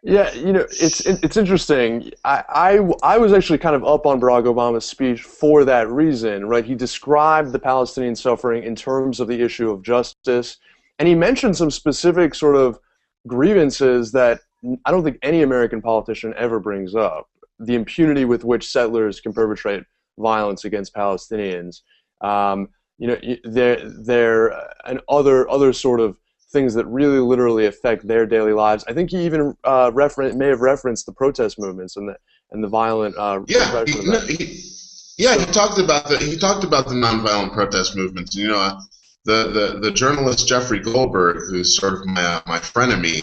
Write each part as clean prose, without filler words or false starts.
Yeah, it's interesting. I was actually kind of up on Barack Obama's speech for that reason, right? He described the Palestinian suffering in terms of the issue of justice, and he mentioned some specific sort of grievances that I don't think any American politician ever brings up. The impunity with which settlers can perpetrate violence against Palestinians. And other sort of things that really literally affect their daily lives. I think he even may have referenced the protest movements and the violent Yeah, repression of that. yeah, So, he talked about the nonviolent protest movements. The journalist Jeffrey Goldberg, who's sort of my frenemy.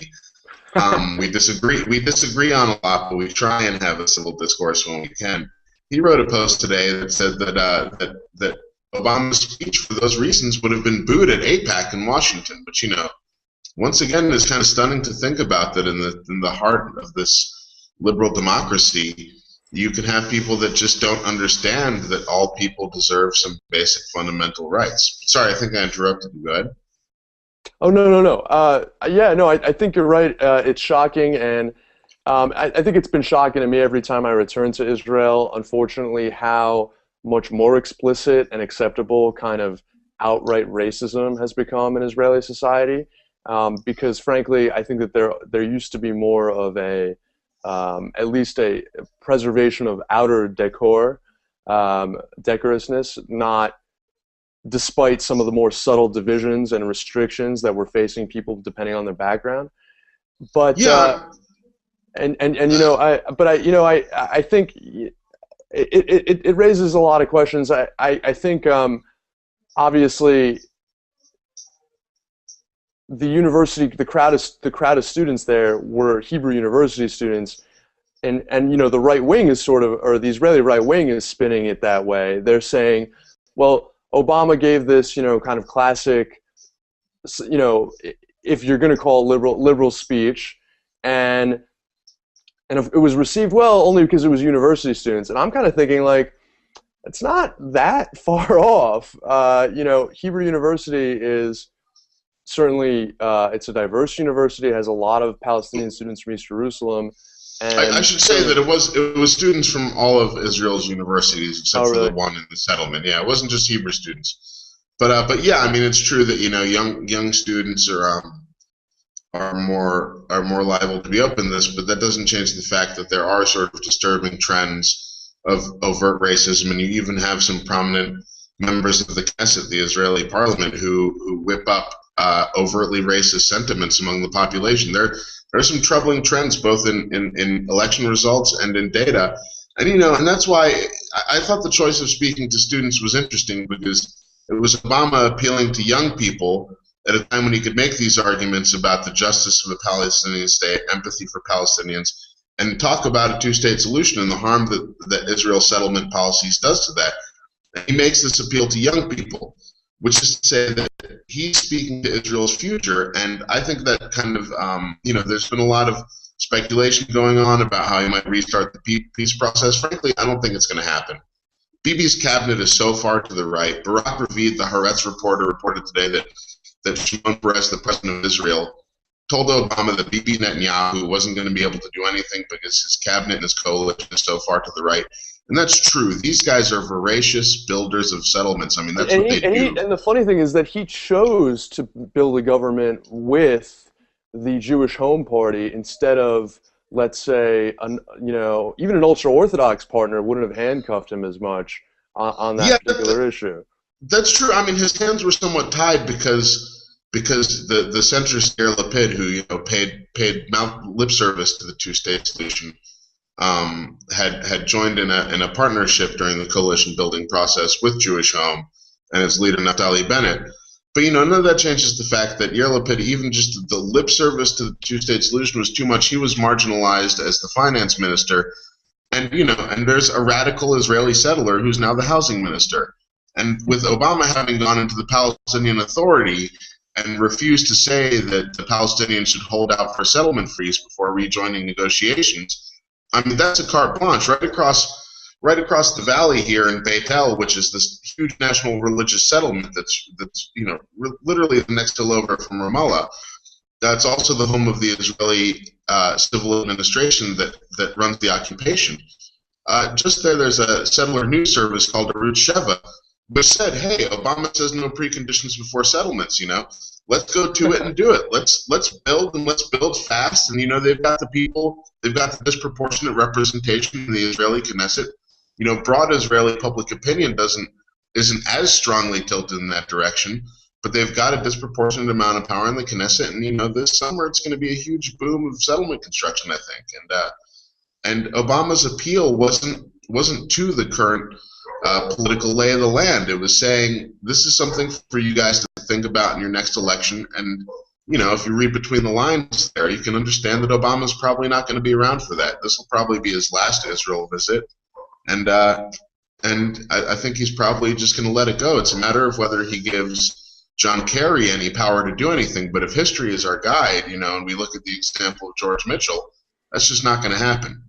We disagree on a lot, but we try and have a civil discourse when we can. He wrote a post today that said that Obama's speech, for those reasons, would have been booed at AIPAC in Washington. But once again, it's kind of stunning to think about that in the heart of this liberal democracy, you can have people that just don't understand that all people deserve some basic fundamental rights. Sorry, I think I interrupted you. Go ahead. oh no, no, no. Yeah, no, I think you're right. It's shocking, and I think it's been shocking to me every time I return to Israel. Unfortunately, how much more explicit and acceptable kind of outright racism has become in Israeli society. Because frankly, I think that there used to be more of a at least a preservation of outer decorousness, not despite some of the more subtle divisions and restrictions that were facing people depending on their background. But Yeah, and I think it raises a lot of questions. I think obviously the university, the crowd of students there were Hebrew University students, and the right wing is sort of, or the Israeli right wing is spinning it that way. They're saying, well, Obama gave this kind of classic, you know if you're going to call it liberal speech, and if it was received well only because it was university students. And I'm kind of thinking like it's not that far off. Hebrew University is certainly it's a diverse university. It has a lot of Palestinian students from East Jerusalem, I and should say certainly. that it was students from all of Israel's universities except Oh, for the really? one in the settlement. Yeah, it wasn't just Hebrew students. But yeah, I mean it's true that young students are more liable to be open to this, but that doesn't change the fact that there are sort of disturbing trends of overt racism, and you even have some prominent members of the Knesset, the Israeli parliament, who whip up overtly racist sentiments among the population. There are some troubling trends both in election results and in data, and that's why I thought the choice of speaking to students was interesting because it was Obama appealing to young people at a time when he could make these arguments about the justice of a Palestinian state, empathy for Palestinians, and talk about a two-state solution and the harm that Israel's settlement policies does to that. And he makes this appeal to young people, which is to say that he's speaking to Israel's future. And I think that kind of, there's been a lot of speculation going on about how he might restart the peace process. Frankly, I don't think it's going to happen. Bibi's cabinet is so far to the right. Barak Ravid, the Haaretz reporter, reported today that Shimon Peres, the president of Israel, told Obama that Bibi Netanyahu wasn't going to be able to do anything because his cabinet and his coalition is so far to the right. And that's true. These guys are voracious builders of settlements. I mean, that's what they do. And the funny thing is that he chose to build a government with the Jewish Home Party instead of, let's say, even an ultra orthodox partner wouldn't have handcuffed him as much on that Yeah, particular issue. that's true. I mean, his hands were somewhat tied because the centrist Yair Lapid, who paid lip service to the two-state solution, had joined in a partnership during the coalition building process with Jewish Home and its leader Naftali Bennett. But none of that changes the fact that Yair Lapid, even just the lip service to the two-state solution was too much. He was marginalized as the finance minister, and there's a radical Israeli settler who's now the housing minister. And with Obama having gone into the Palestinian Authority and refused to say that the Palestinians should hold out for settlement freeze before rejoining negotiations, I mean that's a carte blanche right across the valley here in Beit El, which is this huge national religious settlement that's literally the next hill over from Ramallah. That's also the home of the Israeli civil administration that runs the occupation. Just there's a settler news service called Arutz Sheva, which said, "Hey, Obama says no preconditions before settlements. Let's go to it and do it. Let's build, and let's build fast." And they've got the people, they've got the disproportionate representation in the Israeli Knesset. Broad Israeli public opinion isn't as strongly tilted in that direction, but they've got a disproportionate amount of power in the Knesset. And this summer it's going to be a huge boom of settlement construction, I think. And Obama's appeal wasn't to the current political lay of the land. It was saying, this is something for you guys to think about in your next election. And if you read between the lines there, you can understand that Obama's probably not going to be around for that. This will probably be his last Israel visit, and I think he's probably just going to let it go. It's a matter of whether he gives John Kerry any power to do anything. But if history is our guide, and we look at the example of George Mitchell, that's just not going to happen.